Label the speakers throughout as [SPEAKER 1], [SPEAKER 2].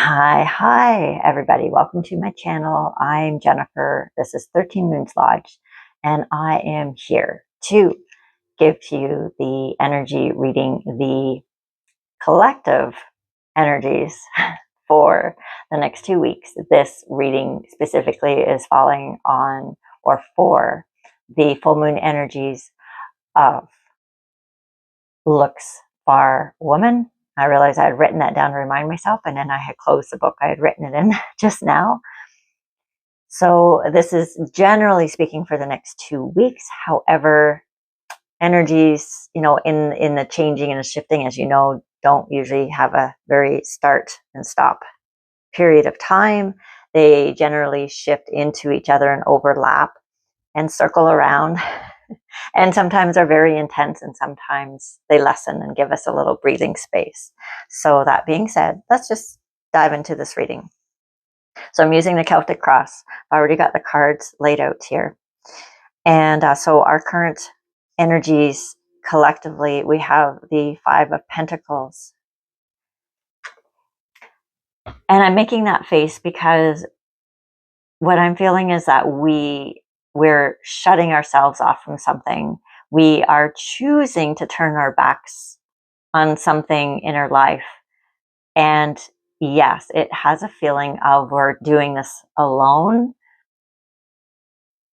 [SPEAKER 1] Hi, everybody. Welcome to my channel. I'm Jennifer. This is 13 Moons Lodge, and I am here to give to you the energy reading, the collective energies for the next 2 weeks. This reading specifically is falling on or for the full moon energies of Looks Far Woman. I realized I had written that down to remind myself, and then I had closed the book I had written it in just now. So this is generally speaking for the next 2 weeks. However, energies, in the changing and the shifting, as you know, don't usually have a very start and stop period of time. They generally shift into each other and overlap and circle around. And sometimes are very intense, and sometimes they lessen and give us a little breathing space. So that being said, let's just dive into this reading. So I'm using the Celtic Cross. I already got the cards laid out here. And so our current energies collectively, we have the Five of Pentacles. And I'm making that face because what I'm feeling is that we're shutting ourselves off from something. We are choosing to turn our backs on something in our life. And yes, it has a feeling of we're doing this alone,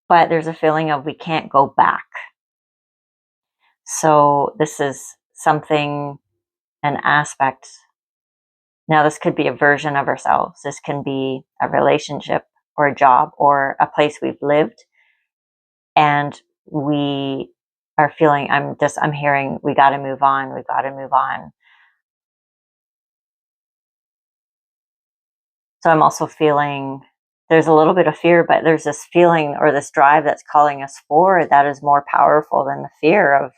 [SPEAKER 1] but there's a feeling of we can't go back. So this is something, an aspect. Now, this could be a version of ourselves. This can be a relationship or a job or a place we've lived. And we are feeling, I'm hearing, we got to move on. We've got to move on. So I'm also feeling there's a little bit of fear, but there's this feeling or this drive that's calling us forward that is more powerful than the fear of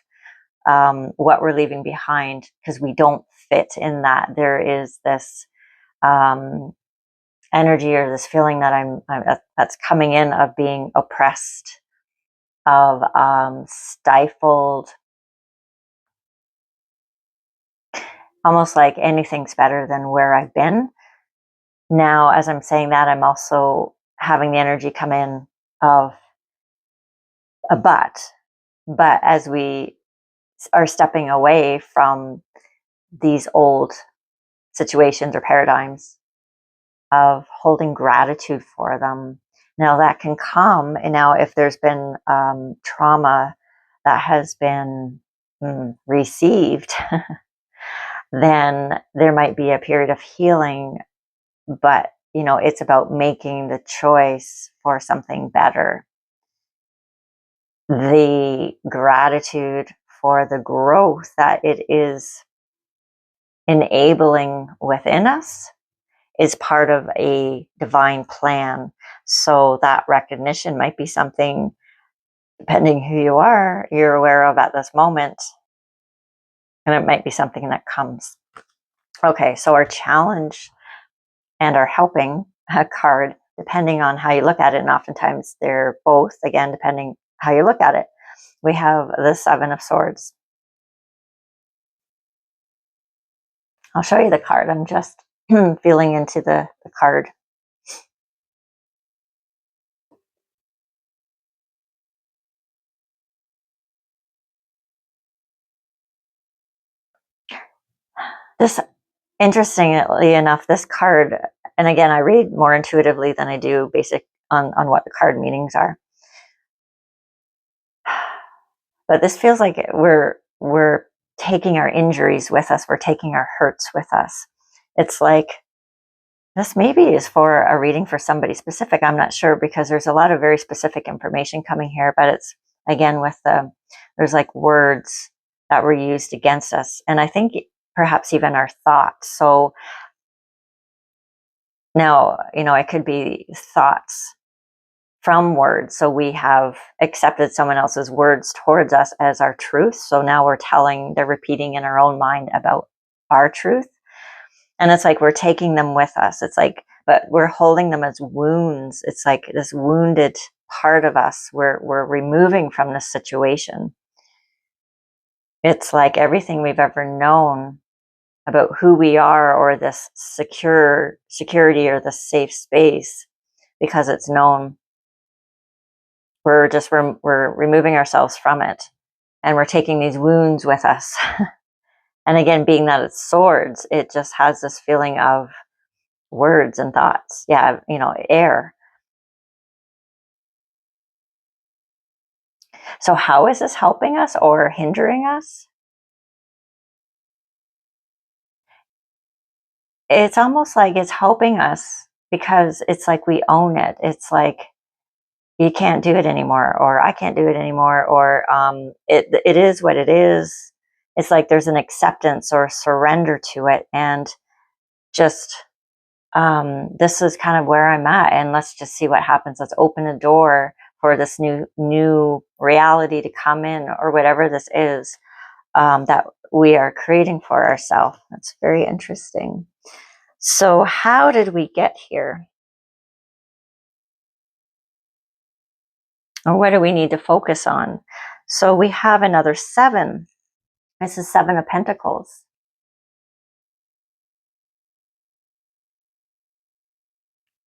[SPEAKER 1] what we're leaving behind, because we don't fit in that. There is this energy or this feeling that that's coming in of being oppressed, of stifled, almost like anything's better than where I've been. Now, as I'm saying that, I'm also having the energy come in of a but as we are stepping away from these old situations or paradigms, of holding gratitude for them. Now that can come, and now if there's been trauma that has been received, then there might be a period of healing, but it's about making the choice for something better. The gratitude for the growth that it is enabling within us is part of a divine plan. So that recognition might be something, depending who you are, you're aware of at this moment. And it might be something that comes. Okay, so our challenge and our helping card, depending on how you look at it, and oftentimes they're both, again, depending how you look at it. We have the Seven of Swords. I'll show you the card. I'm just feeling into the card. This, interestingly enough, this card, and again, I read more intuitively than I do basic on what the card meanings are. But this feels like we're taking our injuries with us. We're taking our hurts with us. It's like this maybe is for a reading for somebody specific. I'm not sure, because there's a lot of very specific information coming here, but it's again with there's like words that were used against us. And I think perhaps even our thoughts. So now, it could be thoughts from words. So we have accepted someone else's words towards us as our truth. So now they're repeating in our own mind about our truth. And it's like we're taking them with us. It's like, but we're holding them as wounds. It's like this wounded part of us we're removing from this situation. It's like everything we've ever known about who we are, or this security or this safe space, because it's known. We're removing ourselves from it, and we're taking these wounds with us. And again, being that it's swords, it just has this feeling of words and thoughts. Yeah, air. So how is this helping us or hindering us? It's almost like it's helping us because it's like we own it. It's like, you can't do it anymore, or I can't do it anymore, or it is what it is. It's like there's an acceptance or surrender to it, and just this is kind of where I'm at, and let's just see what happens. Let's open a door for this new reality to come in, or whatever this is that we are creating for ourselves. That's very interesting. So how did we get here? Or what do we need to focus on? So we have another 7. This is 7 of Pentacles.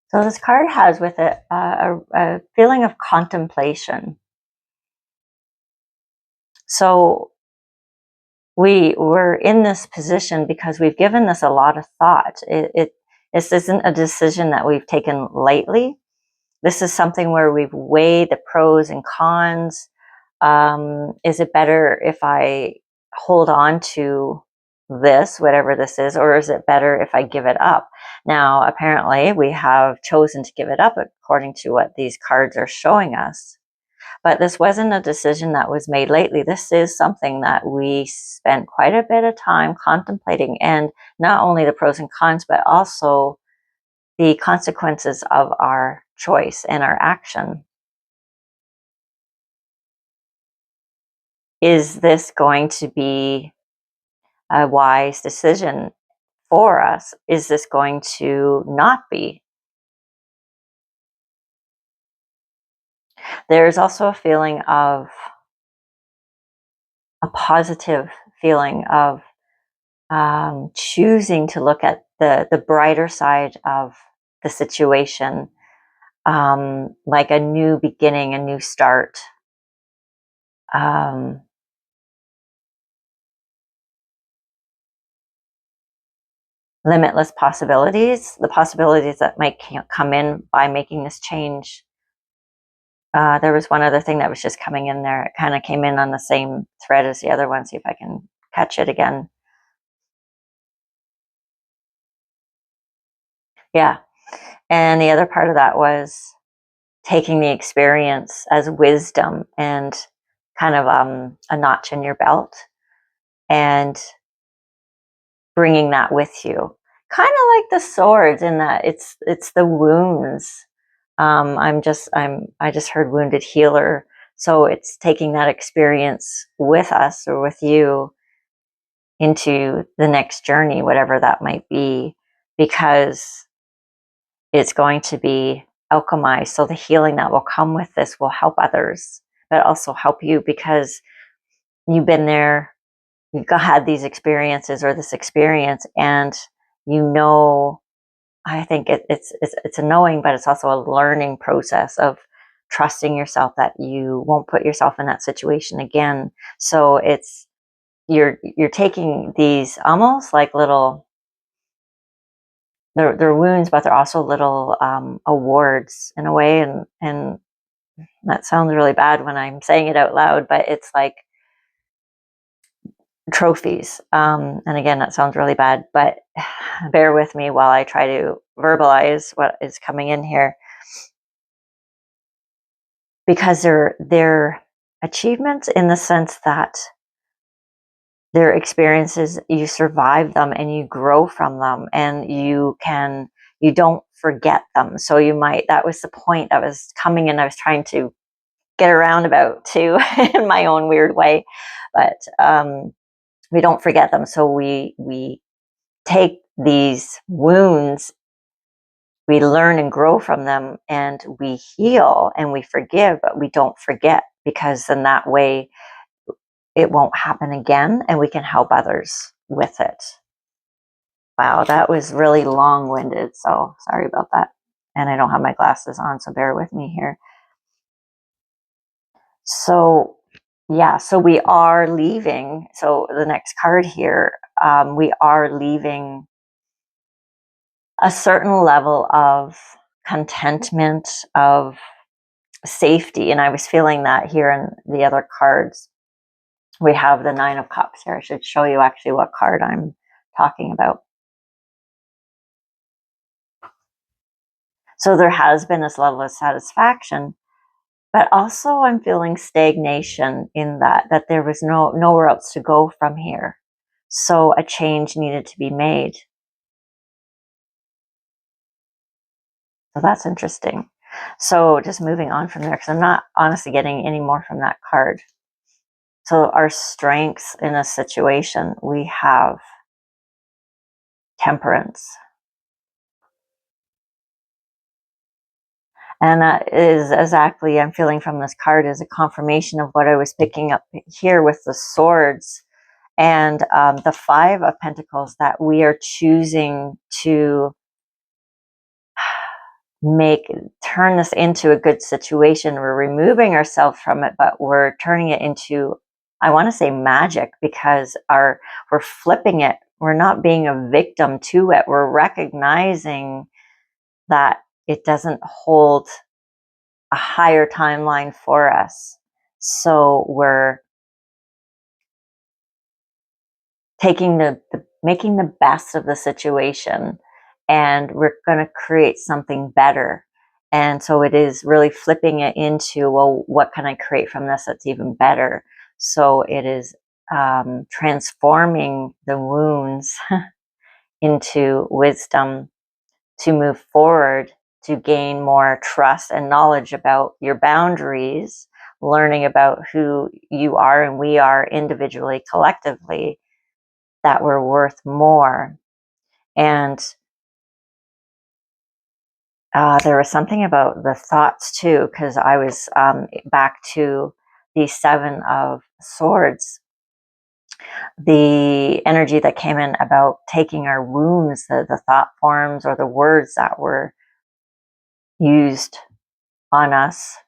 [SPEAKER 1] So this card has with it a feeling of contemplation. So we're in this position because we've given this a lot of thought. This isn't a decision that we've taken lightly. This is something where we've weighed the pros and cons. Is it better if I hold on to this, whatever this is, or is it better if I give it up? Now, apparently, we have chosen to give it up according to what these cards are showing us. But this wasn't a decision that was made lately. This is something that we spent quite a bit of time contemplating, and not only the pros and cons, but also the consequences of our choice and our action. Is this going to be a wise decision for us? Is this going to not be? There's also a feeling of a positive feeling of choosing to look at the brighter side of the situation, like a new beginning, a new start. Limitless possibilities, the possibilities that might come in by making this change. There was one other thing that was just coming in there. It kind of came in on the same thread as the other one. See if I can catch it again. Yeah. And the other part of that was taking the experience as wisdom and kind of a notch in your belt, and bringing that with you. Kind of like the swords, in that it's the wounds. I just heard wounded healer. So it's taking that experience with us, or with you, into the next journey, whatever that might be, because it's going to be alchemized. So the healing that will come with this will help others, but also help you, because you've been there, you've had these experiences, or this experience, and I think it's a knowing, but it's also a learning process of trusting yourself that you won't put yourself in that situation again. So you're taking these almost like little, they're wounds, but they're also little awards in a way, and that sounds really bad when I'm saying it out loud, but it's like trophies. And again, that sounds really bad, but bear with me while I try to verbalize what is coming in here, because they're achievements in the sense that they're experiences, you survive them and you grow from them, and you don't forget them. So that was the point that was coming in. I was trying to get around about too in my own weird way, but we don't forget them. So we take these wounds, we learn and grow from them, and we heal and we forgive, but we don't forget, because then that way it won't happen again, and we can help others with it. Wow, that was really long-winded, so sorry about that. And I don't have my glasses on, so bear with me here. So, yeah, so we are leaving. So the next card here, we are leaving a certain level of contentment, of safety. And I was feeling that here in the other cards. We have the Nine of Cups here. I should show you actually what card I'm talking about. So there has been this level of satisfaction, but also I'm feeling stagnation in that there was nowhere else to go from here. So a change needed to be made. So that's interesting. So just moving on from there, because I'm not honestly getting any more from that card. So our strengths in a situation, we have temperance. And that is exactly, I'm feeling from this card, is a confirmation of what I was picking up here with the swords and the Five of Pentacles, that we are choosing to turn this into a good situation. We're removing ourselves from it, but we're turning it into, I want to say, magic, because we're flipping it. We're not being a victim to it. We're recognizing that it doesn't hold a higher timeline for us. So we're making the best of the situation, and we're going to create something better. And so it is really flipping it into, well, what can I create from this that's even better? So it is transforming the wounds into wisdom to move forward, to gain more trust and knowledge about your boundaries, learning about who you are and we are individually, collectively, that we're worth more. And there was something about the thoughts too, because I was back to the Seven of Swords, the energy that came in about taking our wounds, the thought forms or the words that were used on us.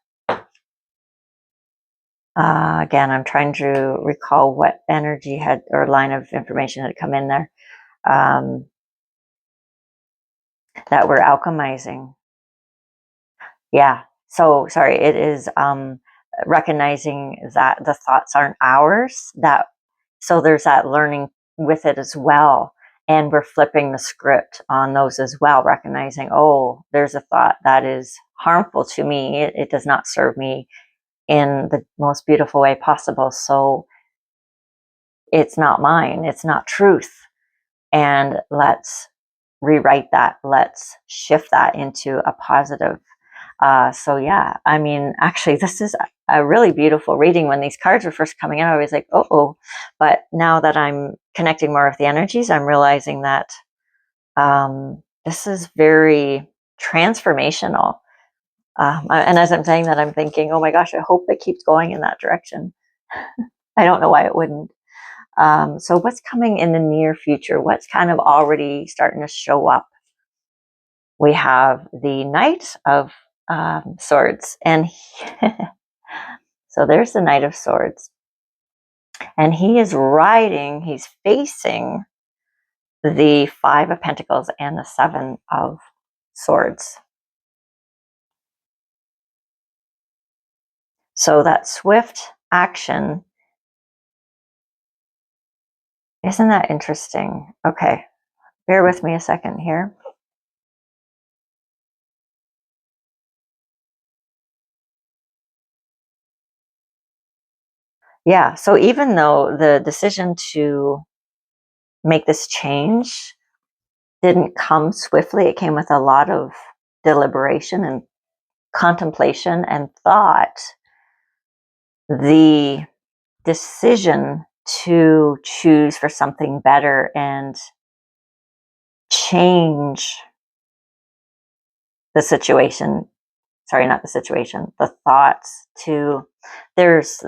[SPEAKER 1] Again, I'm trying to recall what energy had, or line of information had come in there, that we're alchemizing. Yeah. So sorry, it is recognizing that the thoughts aren't ours. So there's that learning with it as well. And we're flipping the script on those as well, recognizing, oh, there's a thought that is harmful to me. It does not serve me in the most beautiful way possible. So it's not mine. It's not truth. And let's rewrite that. Let's shift that into a positive. So yeah, I mean, actually, this is a really beautiful reading. When these cards were first coming out, I was like, oh. But now that I'm connecting more with the energies, I'm realizing that this is very transformational. And as I'm saying that, I'm thinking, oh my gosh, I hope it keeps going in that direction. I don't know why it wouldn't. So what's coming in the near future? What's kind of already starting to show up? We have the Knight of Swords, and so there's the Knight of Swords, and he's facing the Five of Pentacles and the Seven of Swords. So that swift action, isn't that interesting? Okay, bear with me a second here. Yeah, so even though the decision to make this change didn't come swiftly, it came with a lot of deliberation and contemplation and thought. The decision to choose for something better and change the situation, sorry, not the situation, the thoughts, to there's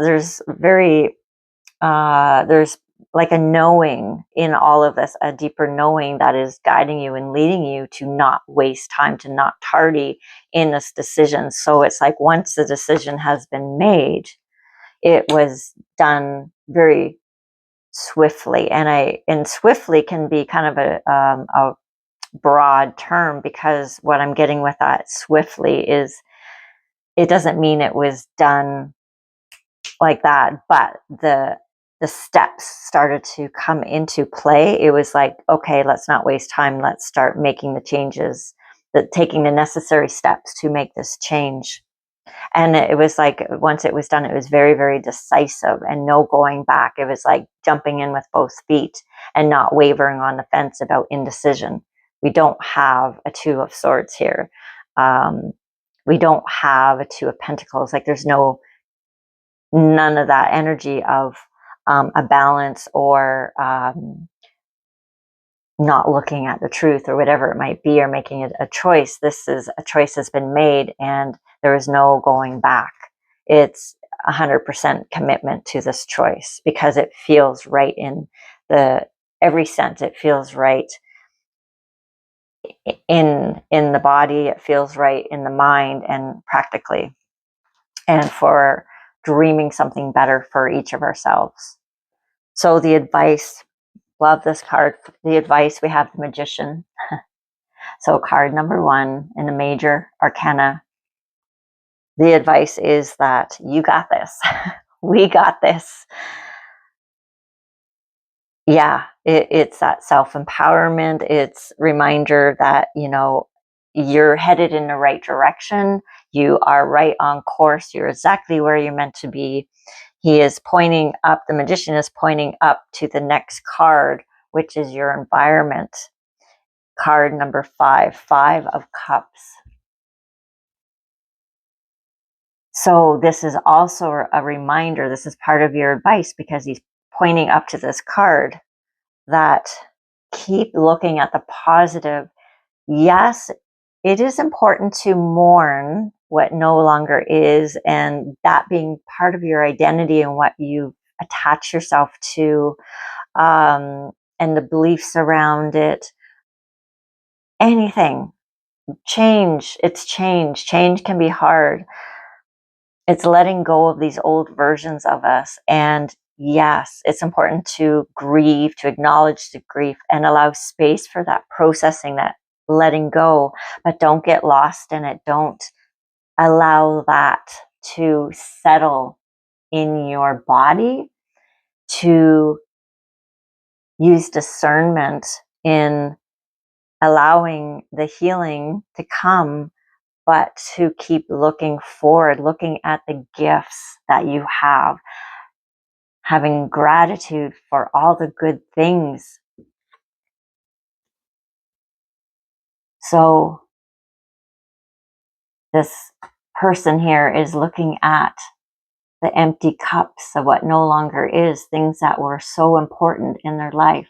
[SPEAKER 1] like a knowing in all of this, a deeper knowing that is guiding you and leading you to not waste time, to not tardy in this decision. So it's like once the decision has been made, it was done very swiftly. And swiftly can be kind of a broad term, because what I'm getting with that swiftly is it doesn't mean it was done like that, but the steps started to come into play. It was like, okay, let's not waste time. Let's start making the changes, taking the necessary steps to make this change. And it was like, once it was done, it was very, very decisive and no going back. It was like jumping in with both feet and not wavering on the fence about indecision. We don't have a Two of Swords here. We don't have a Two of Pentacles. Like there's none of that energy of a balance or not looking at the truth or whatever it might be, or making a choice. This is a choice has been made and there is no going back. It's 100% commitment to this choice because it feels right in every sense. It feels right in the body. It feels right in the mind and practically, and for dreaming something better for each of ourselves. So the advice, love this card. The advice, we have the Magician. So card number 1 in the major arcana. The advice is that you got this. We got this. Yeah, it's that self-empowerment. It's reminder that, you're headed in the right direction. You are right on course. You're exactly where you're meant to be. He is pointing up, the Magician is pointing up to the next card, which is your environment. Card number 5, 5 of Cups. So this is also a reminder, this is part of your advice, because he's pointing up to this card, that keep looking at the positive. Yes, it is important to mourn what no longer is, and that being part of your identity and what you attach yourself to, and the beliefs around it. Anything. Change. It's change. Change can be hard. It's letting go of these old versions of us. And yes, it's important to grieve, to acknowledge the grief and allow space for that processing, that letting go, but don't get lost in it. Don't allow that to settle in your body. To use discernment in allowing the healing to come, but to keep looking forward, looking at the gifts that you have, having gratitude for all the good things. So this person here is looking at the empty cups of what no longer is, things that were so important in their life.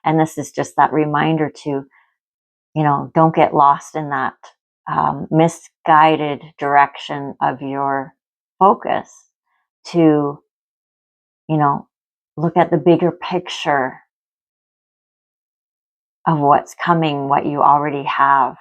[SPEAKER 1] And this is just that reminder to, don't get lost in that misguided direction of your focus, to, look at the bigger picture of what's coming, what you already have.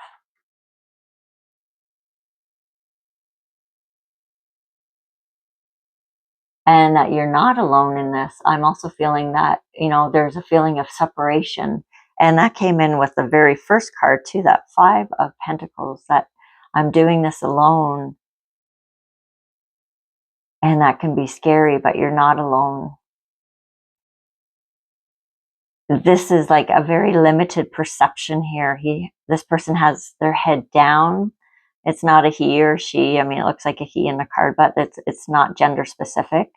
[SPEAKER 1] And that you're not alone in this. I'm also feeling that, there's a feeling of separation. And that came in with the very first card too, that 5 of Pentacles, that I'm doing this alone. And that can be scary, but you're not alone. This is like a very limited perception here. This person has their head down. It's not a he or she. I mean, it looks like a he in the card, but it's not gender specific.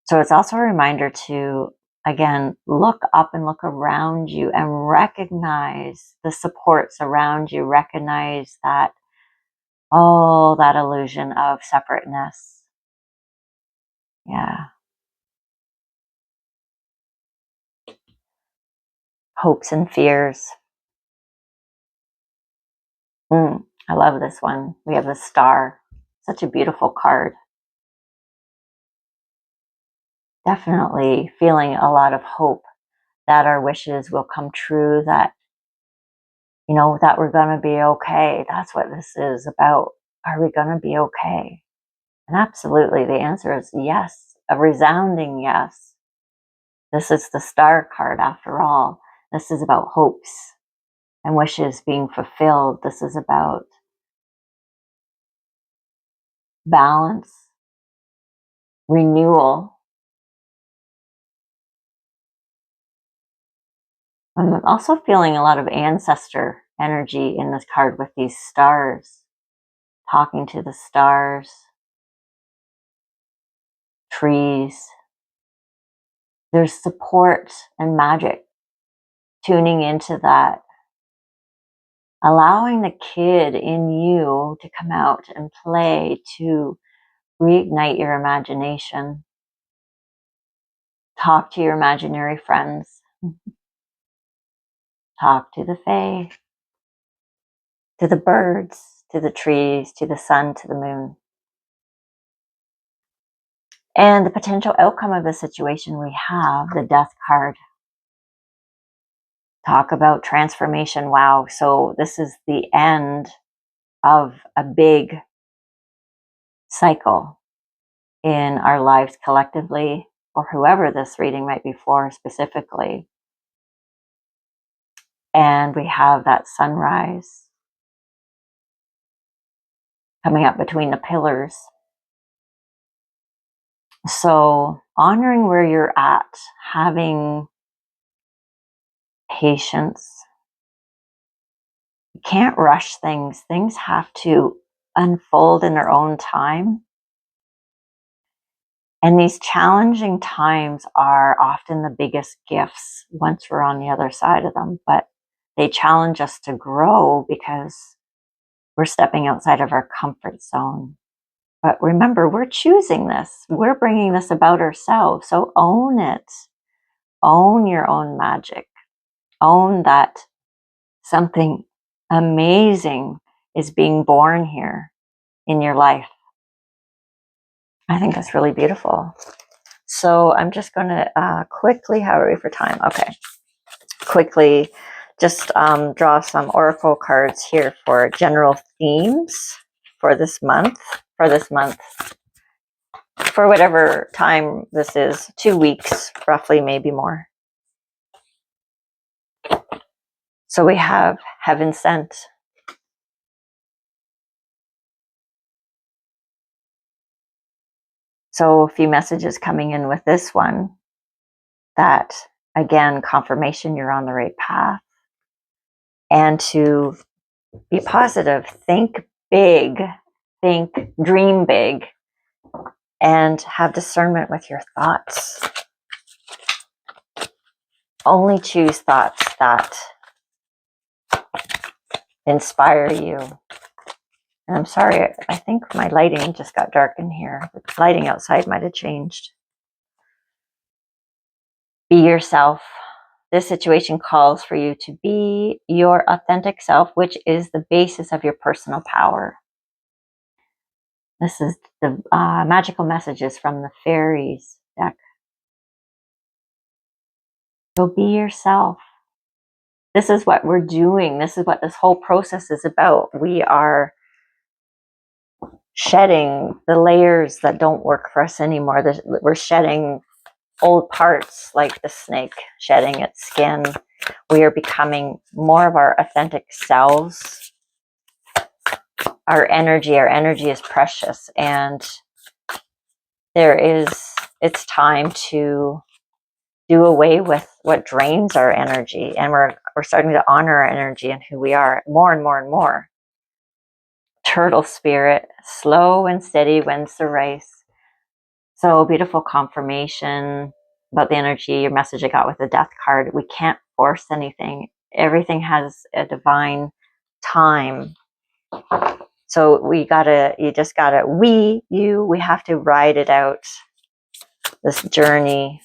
[SPEAKER 1] So it's also a reminder to, again, look up and look around you and recognize the supports around you. Recognize that, that illusion of separateness. Yeah. Hopes and fears. I love this one. We have the Star. Such a beautiful card. definitely feeling a lot of hope that our wishes will come true, that, you know, that we're going to be okay. That's what this is about. Are we going to be okay? And absolutely, the answer is yes, a resounding yes. This is the star card after all. This is about hopes and wishes being fulfilled. This is about balance, renewal. I'm also feeling a lot of ancestor energy in this card with these stars, talking to the stars, trees. There's support and magic, tuning into that, allowing the kid in you to come out and play, to reignite your imagination. Talk to your imaginary friends. Talk to the fae, to the birds, to the trees, to the sun, to the moon. And the potential outcome of the situation, we have the death card. Talk about transformation. Wow. So this is the end of a big cycle in our lives collectively, or whoever this reading might be for specifically. And we have that sunrise coming up between the pillars. So honoring where you're at, having patience. You can't rush things. Things have to unfold in their own time. And these challenging times are often the biggest gifts once we're on the other side of them. But they challenge us to grow because we're stepping outside of our comfort zone. But remember, we're choosing this. We're bringing this about ourselves. So own it. Own your own magic. Own that something amazing is being born here in your life. I think that's really beautiful. So I'm just going to quickly, how are we for time? Okay. Quickly just draw some oracle cards here for general themes for this month. For whatever time this is, 2 weeks, roughly, maybe more. So we have heaven sent. So a few messages coming in with this one, that again, confirmation you're on the right path, and to be positive, think big, dream big, and have discernment with your thoughts. Only choose thoughts that inspire you. And I'm sorry, I think my lighting just got dark in here. The lighting outside might have changed. Be yourself. This situation calls for you to be your authentic self, which is the basis of your personal power. This is the magical messages from the Fairies deck. So be yourself. This is what we're doing. This is what this whole process is about. We are shedding the layers that don't work for us anymore. We're shedding old parts, like the snake shedding its skin. We are becoming more of our authentic selves. Our energy is precious, and it's time to do away with what drains our energy, and we're starting to honor our energy and who we are more and more and more. Turtle spirit, slow and steady wins the race. So beautiful confirmation about the energy, your message I got with the death card. We can't force anything. Everything has a divine time. So we have to ride it out, this journey.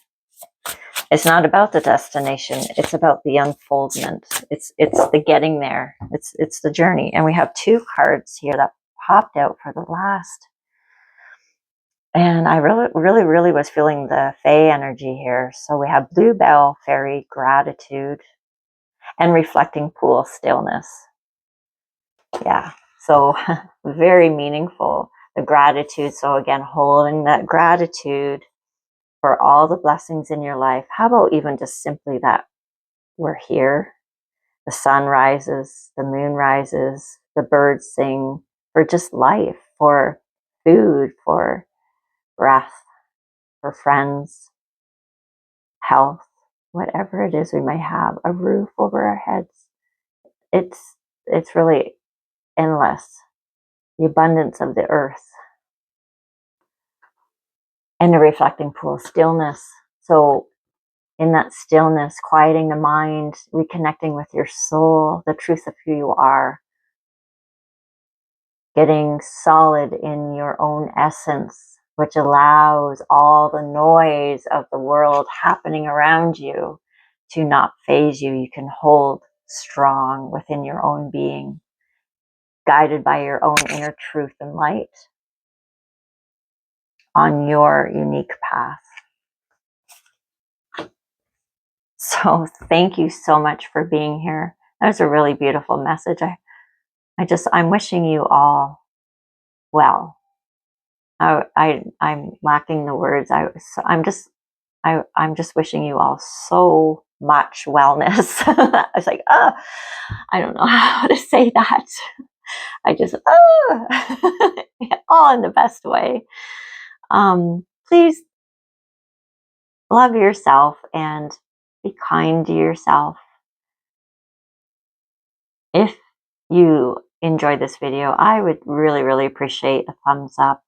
[SPEAKER 1] It's not about the destination. It's about the unfoldment. It's the getting there. It's the journey. And we have 2 cards here that popped out for the last And I really was feeling the Fae energy here. So we have Bluebell Fairy Gratitude and Reflecting Pool Stillness. Yeah, so very meaningful. The gratitude. So again, holding that gratitude for all the blessings in your life. How about even just simply that we're here? The sun rises, the moon rises, the birds sing, for just life, for food, for breath, for friends, health, whatever it is we may have, a roof over our heads. It's really endless, the abundance of the earth. And the reflecting pool, stillness. So in that stillness, quieting the mind, reconnecting with your soul, the truth of who you are, getting solid in your own essence, which allows all the noise of the world happening around you to not faze you. You can hold strong within your own being, guided by your own inner truth and light on your unique path. So thank you so much for being here. That was a really beautiful message. I'm wishing you all well. I'm lacking the words. I'm just wishing you all so much wellness. I was like, oh, I don't know how to say that. I just, all in the best way. Please love yourself and be kind to yourself. If you enjoyed this video, I would really appreciate a thumbs up.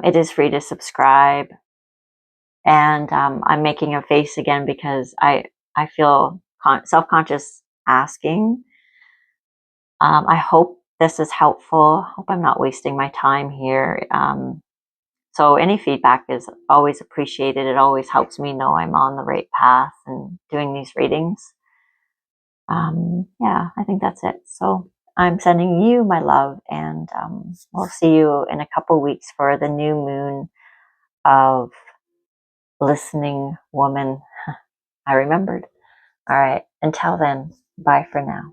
[SPEAKER 1] It is free to subscribe. And I'm making a face again because I feel self-conscious asking. I hope this is helpful. Hope I'm not wasting my time here. So any feedback is always appreciated. It always helps me know I'm on the right path and doing these readings. Yeah, I think that's it. So I'm sending you my love, and we'll see you in a couple weeks for the new moon of Listening Woman. I remembered. All right. Until then, bye for now.